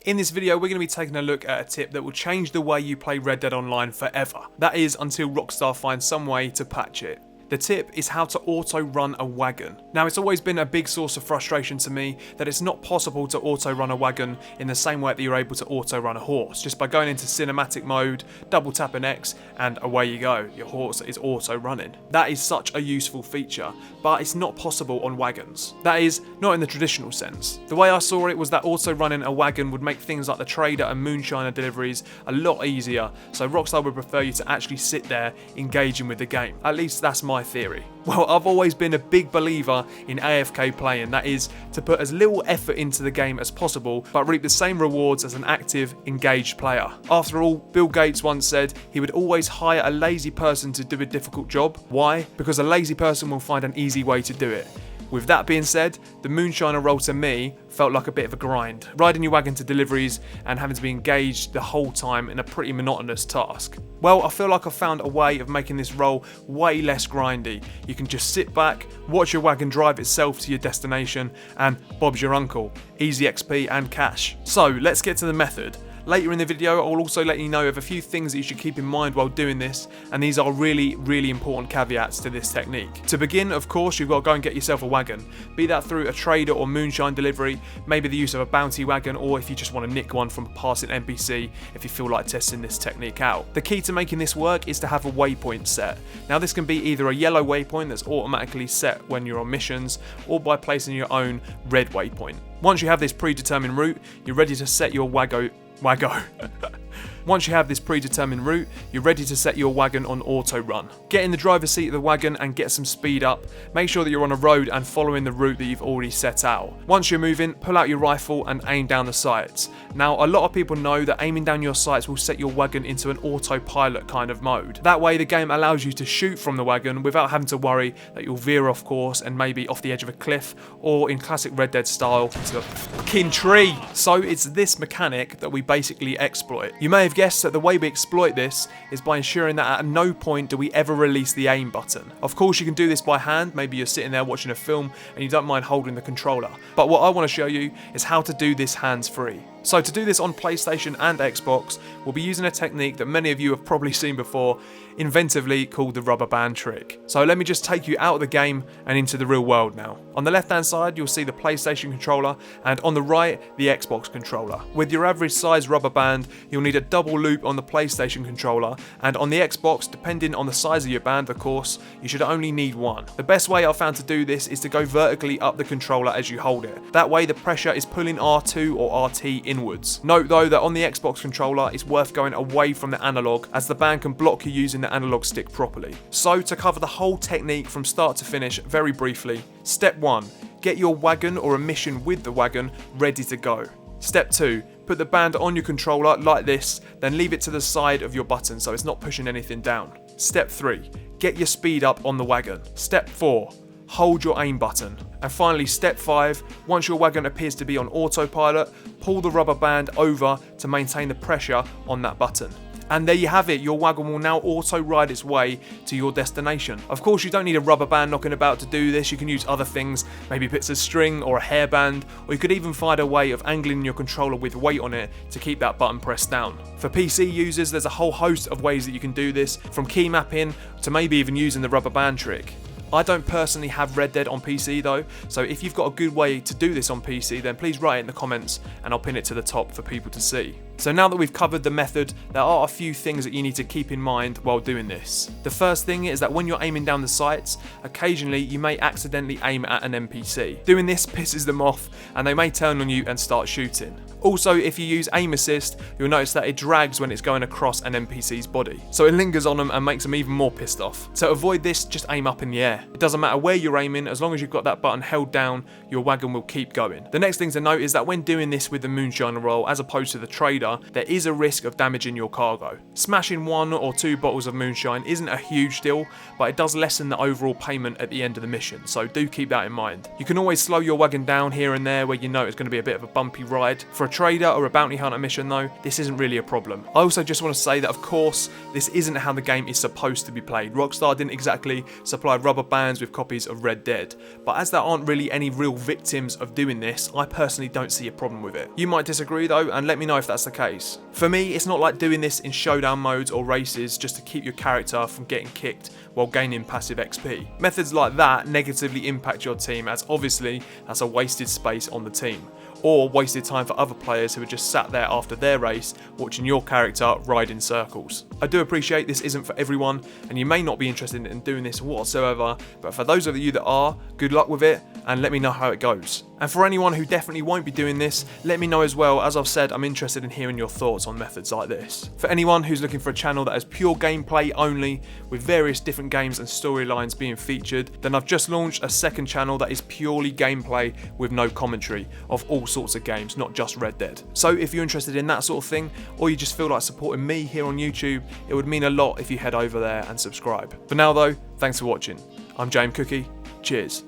In this video, we're going to be taking a look at a tip that will change the way you play Red Dead Online forever. That is, until Rockstar finds some way to patch it. The tip is how to auto-run a wagon. Now, it's always been a big source of frustration to me that it's not possible to auto-run a wagon in the same way that you're able to auto-run a horse, just by going into cinematic mode, double tapping X, and away you go. Your horse is auto-running. That is such a useful feature, but it's not possible on wagons. That is, not in the traditional sense. The way I saw it was that auto-running a wagon would make things like the trader and Moonshiner deliveries a lot easier, so Rockstar would prefer you to actually sit there engaging with the game. At least that's my theory. Well, I've always been a big believer in AFK playing, that is, to put as little effort into the game as possible, but reap the same rewards as an active, engaged player. After all, Bill Gates once said he would always hire a lazy person to do a difficult job. Why? Because a lazy person will find an easy way to do it. With that being said, the Moonshiner role to me felt like a bit of a grind. Riding your wagon to deliveries and having to be engaged the whole time in a pretty monotonous task. Well, I feel like I've found a way of making this role way less grindy. You can just sit back, watch your wagon drive itself to your destination, and Bob's your uncle. Easy XP and cash. So let's get to the method. Later in the video, I'll also let you know of a few things that you should keep in mind while doing this, and these are really important caveats to this technique. To begin, of course, you've got to go and get yourself a wagon, be that through a trader or moonshine delivery, maybe the use of a bounty wagon, or if you just want to nick one from a passing NPC if you feel like testing this technique out. The key to making this work is to have a waypoint set. Now, this can be either a yellow waypoint that's automatically set when you're on missions, or by placing your own red waypoint. Once you have this predetermined route, you're ready to set your Once you have this predetermined route, you're ready to set your wagon on auto run. Get in the driver's seat of the wagon and get some speed up. Make sure that you're on a road and following the route that you've already set out. Once you're moving, pull out your rifle and aim down the sights. Now, a lot of people know that aiming down your sights will set your wagon into an autopilot kind of mode. That way, the game allows you to shoot from the wagon without having to worry that you'll veer off course and maybe off the edge of a cliff, or in classic Red Dead style, into a fucking tree. So it's this mechanic that we basically exploit. You may have guessed that the way we exploit this is by ensuring that at no point do we ever release the aim button. Of course, you can do this by hand. Maybe you're sitting there watching a film and you don't mind holding the controller. But what I want to show you is how to do this hands-free. So to do this on PlayStation and Xbox, we'll be using a technique that many of you have probably seen before, inventively called the rubber band trick. So let me just take you out of the game and into the real world now. On the left hand side, you'll see the PlayStation controller, and on the right, the Xbox controller. With your average size rubber band, you'll need a double loop on the PlayStation controller, and on the Xbox, depending on the size of your band of course, you should only need one. The best way I've found to do this is to go vertically up the controller as you hold it. That way the pressure is pulling R2 or RT inwards. Note though that on the Xbox controller, it's worth going away from the analog, as the band can block you using the analog stick properly. So to cover the whole technique from start to finish very briefly, step 1, get your wagon or a mission with the wagon ready to go. Step 2, put the band on your controller like this, then leave it to the side of your button so it's not pushing anything down. Step 3, get your speed up on the wagon. Step 4, hold your aim button. And finally, step 5, once your wagon appears to be on autopilot, pull the rubber band over to maintain the pressure on that button. And there you have it, your wagon will now auto-ride its way to your destination. Of course, you don't need a rubber band knocking about to do this. You can use other things, maybe bits of string or a hairband, or you could even find a way of angling your controller with weight on it to keep that button pressed down. For PC users, there's a whole host of ways that you can do this, from key mapping to maybe even using the rubber band trick. I don't personally have Red Dead on PC though, so if you've got a good way to do this on PC, then please write it in the comments and I'll pin it to the top for people to see. So now that we've covered the method, there are a few things that you need to keep in mind while doing this. The first thing is that when you're aiming down the sights, occasionally you may accidentally aim at an NPC. Doing this pisses them off and they may turn on you and start shooting. Also, if you use aim assist, you'll notice that it drags when it's going across an NPC's body. So it lingers on them and makes them even more pissed off. To avoid this, just aim up in the air. It doesn't matter where you're aiming, as long as you've got that button held down, your wagon will keep going. The next thing to note is that when doing this with the Moonshiner role, as opposed to the trader, however, there is a risk of damaging your cargo. Smashing 1 or 2 bottles of moonshine isn't a huge deal, but it does lessen the overall payment at the end of the mission, so do keep that in mind. You can always slow your wagon down here and there where you know it's going to be a bit of a bumpy ride. For a trader or a bounty hunter mission though, this isn't really a problem. I also just want to say that of course, this isn't how the game is supposed to be played. Rockstar didn't exactly supply rubber bands with copies of Red Dead, but as there aren't really any real victims of doing this, I personally don't see a problem with it. You might disagree though, and let me know if that's the case. For me, it's not like doing this in showdown modes or races just to keep your character from getting kicked while gaining passive XP. Methods like that negatively impact your team, as obviously that's a wasted space on the team, or wasted time for other players who are just sat there after their race watching your character ride in circles. I do appreciate this isn't for everyone, and you may not be interested in doing this whatsoever, but for those of you that are, good luck with it, and let me know how it goes. And for anyone who definitely won't be doing this, let me know as well. As I've said, I'm interested in hearing your thoughts on methods like this. For anyone who's looking for a channel that has pure gameplay only, with various different games and storylines being featured, then I've just launched a second channel that is purely gameplay with no commentary of all sorts of games, not just Red Dead. So if you're interested in that sort of thing, or you just feel like supporting me here on YouTube, it would mean a lot if you head over there and subscribe. For now though, thanks for watching. I'm JmCooKie, cheers.